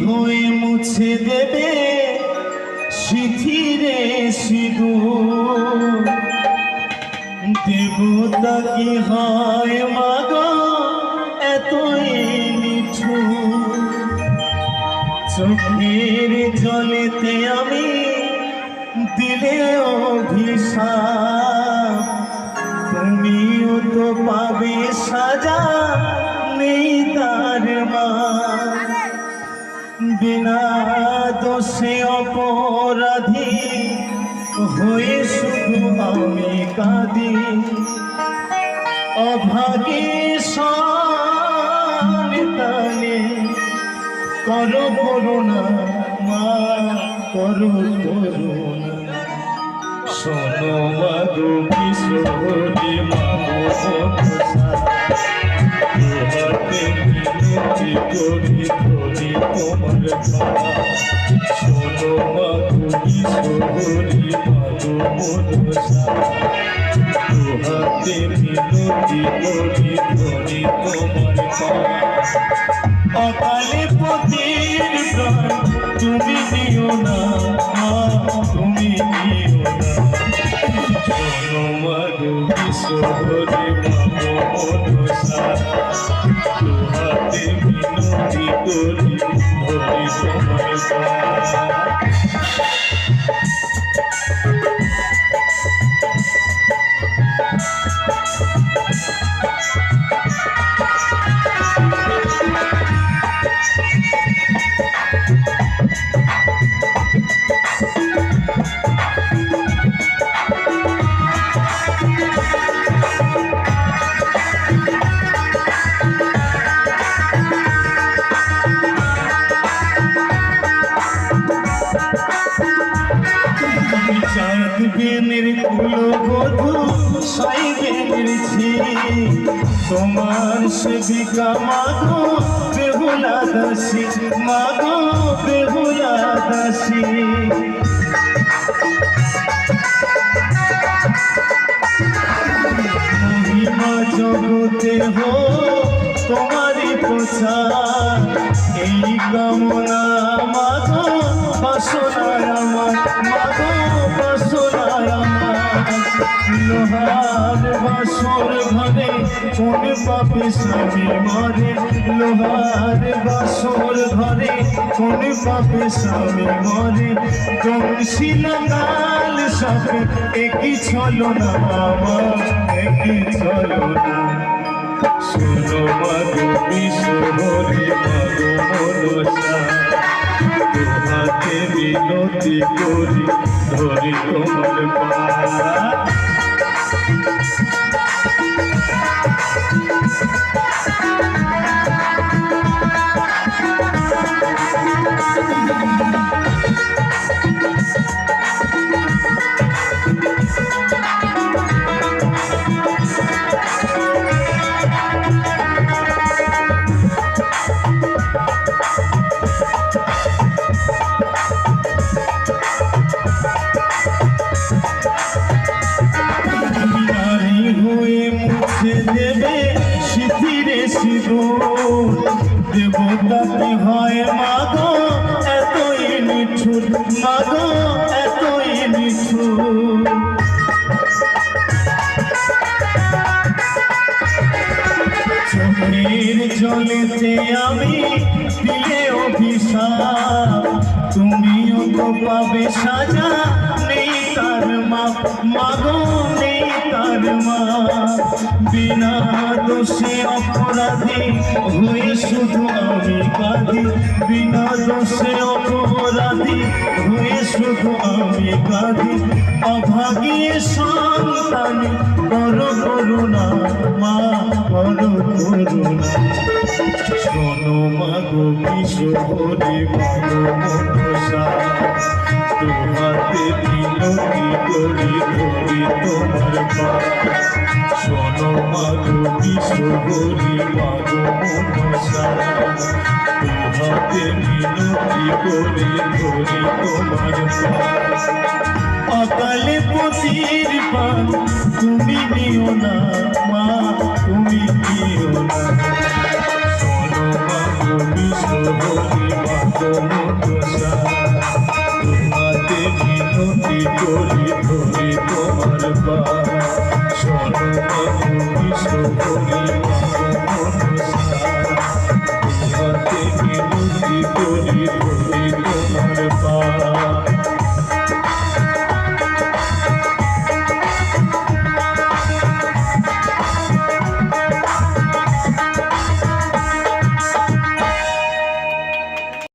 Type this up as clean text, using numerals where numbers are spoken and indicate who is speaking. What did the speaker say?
Speaker 1: হয়ে মুছে দেবে সিঁথিরে সিঁদুর। দেবতা কি হয় মাগো এতই নিঠুর? চোখের জলেতে আমি দিলে অভিশাপ, তুমিও তো পাবে সাজা নেই তার মা। বিনা দোষে অপরাধী হয়ে শুধু আমি কাঁদি, অভাগী সন্তানে করো করুণা মা, করো করুণা। শোনো মাগো কিশোরী মাগো হাতে মিনতি করি করি তোমার পায়া। শোনো মাগো কিশোরী মাগো মনসা, হাতে মিনতি করি করি তোমার পায়া। অকালে পতির প্রাণ তুমি দিও না মা, তুমি দিও না। শোনো মাগো কিশোরী মাগো মনসা, হাতে মিনতি করি ধরি তোমার পায়া। চাঁদ বেনের কুলবধূ সাই বেনেছি, তোমার সেবিকা মাগো বেহুলা দাসী, মাগো বেহুলা দাসী। মহিমা জগতে হো তোমারই প্রচার, এই কামনা মাগো বাসনায় আমার, মাগো বাসনায় আমার। লোহার বাসর ঘরে কোন পাপে স্বামী মরে, লোহার বাসর ঘরে কোন পাপে স্বামী মরে। জংশিলাল সাপে একই ছলো না আমার, একই ছলো না। শোনো মাগো কিশোরী মাগো মনসা, হাতে মিনতি করি ধরি তোমার পায়া। দেবে সিঁথিরে সিঁদুর। দেবতা কি হয় মাগো এতই নিঠুর, মাগো এতই নিঠুর। চোখের জলেতে আমি দিলে অভিশাপ, তুমিও তো পাবে সাজা নেই তার মা, মাগো নেই তার মা। বিনা দোষে অপরাধী হয়ে শুধু আমি কাঁদি, বিনা দোষে অপরাধী হয়ে শুধু আমি কাঁদি। অভাগী সন্তানে করো করুণা মা, করো করুণা। শোনো মাগো কিশোরী মাগো মনসা, হাতে মিনতি করি ধরি তোমার পায়া। শোনো মাগো কিশোরী মাগো মনসা, হাতে মিনতি করি ধরি তোমার পায়া। অকালে পতির পান তুমি নিও না মা, তুমি নিও না। শোনো মাগো কিশোরী মাগো কোনো দোষা তোমাতে মিনতি করি ধরি তোমার পা